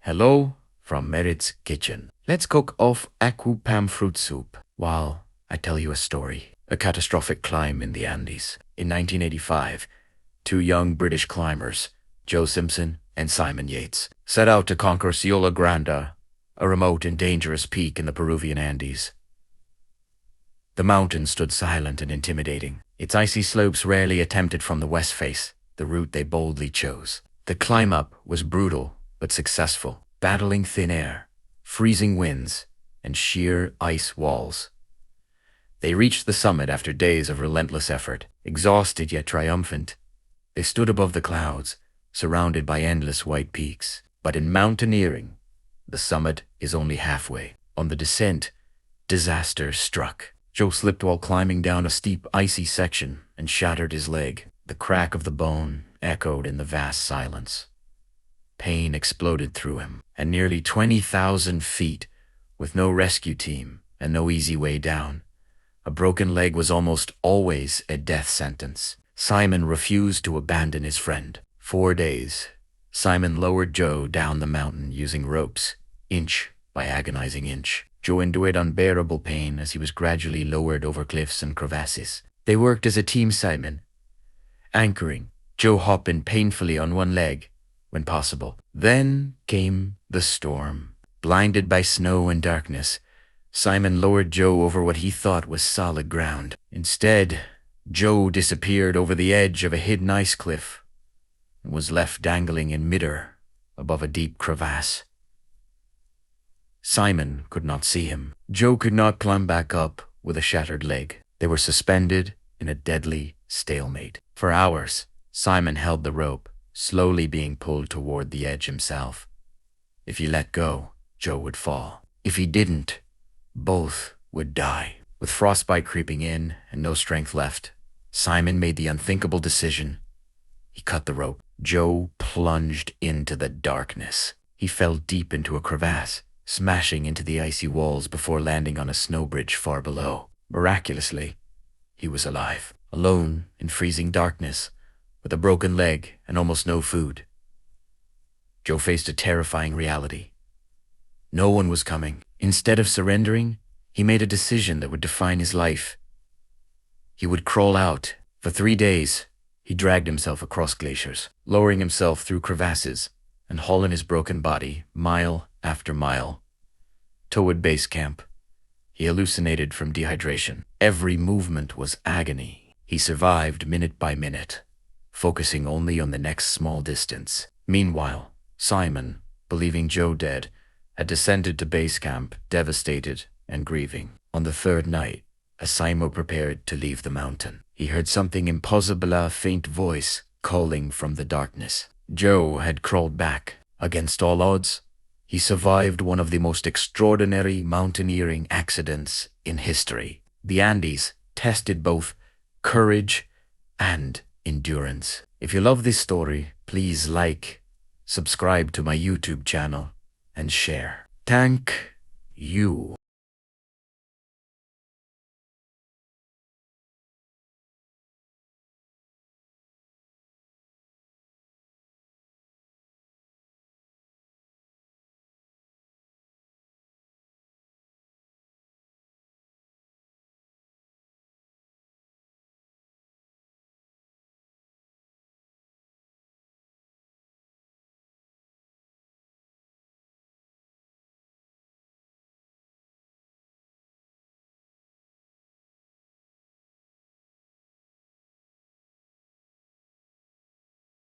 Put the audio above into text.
Hello from Merit's kitchen. Let's cook off akwu palm fruit soup while I tell you a story. A catastrophic climb in the Andes. In 1985, two young British climbers, Joe Simpson and Simon Yates, set out to conquer Sierra Grande, a remote and dangerous peak in the Peruvian Andes. The mountain stood silent and intimidating, its icy slopes rarely attempted from the west face, the route they boldly chose. The climb up was brutal but successful, battling thin air, freezing winds, and sheer ice walls. They reached the summit after days of relentless effort, exhausted yet triumphant. They stood above the clouds, surrounded by endless white peaks. But in mountaineering, the summit is only halfway. On the descent, disaster struck. Joe slipped while climbing down a steep, icy section and shattered his leg. The crack of the bone echoed in the vast silence. Pain exploded through him, and nearly 20,000 feet, with no rescue team and no easy way down. A broken leg was almost always a death sentence. Simon refused to abandon his friend. 4 days, Simon lowered Joe down the mountain using ropes, inch by agonizing inch. Joe endured unbearable pain as he was gradually lowered over cliffs and crevasses. They worked as a team, Simon, anchoring, Joe hopping painfully on one leg when possible. Then came the storm. Blinded by snow and darkness, Simon lowered Joe over what he thought was solid ground. Instead, Joe disappeared over the edge of a hidden ice cliff and was left dangling in midair above a deep crevasse. Simon could not see him. Joe could not climb back up with a shattered leg. They were suspended in a deadly stalemate. For hours, Simon held the rope, slowly being pulled toward the edge himself. If he let go, Joe would fall. If he didn't, both would die. With frostbite creeping in and no strength left, Simon made the unthinkable decision. He cut the rope. Joe plunged into the darkness. He fell deep into a crevasse, smashing into the icy walls before landing on a snow bridge far below. Miraculously, he was alive, alone in freezing darkness, with a broken leg and almost no food. Joe faced a terrifying reality. No one was coming. Instead of surrendering, he made a decision that would define his life. He would crawl out. For 3 days, he dragged himself across glaciers, lowering himself through crevasses and hauling his broken body mile after mile toward base camp. He hallucinated from dehydration. Every movement was agony. He survived minute by minute, focusing only on the next small distance. Meanwhile, Simon, believing Joe dead, had descended to base camp, devastated and grieving. On the third night, as Simon prepared to leave the mountain, he heard something impossible, a faint voice calling from the darkness. Joe had crawled back. Against all odds, he survived one of the most extraordinary mountaineering accidents in history. The Andes tested both courage and endurance. If you love this story, please like, subscribe to my YouTube channel, and share. Thank you.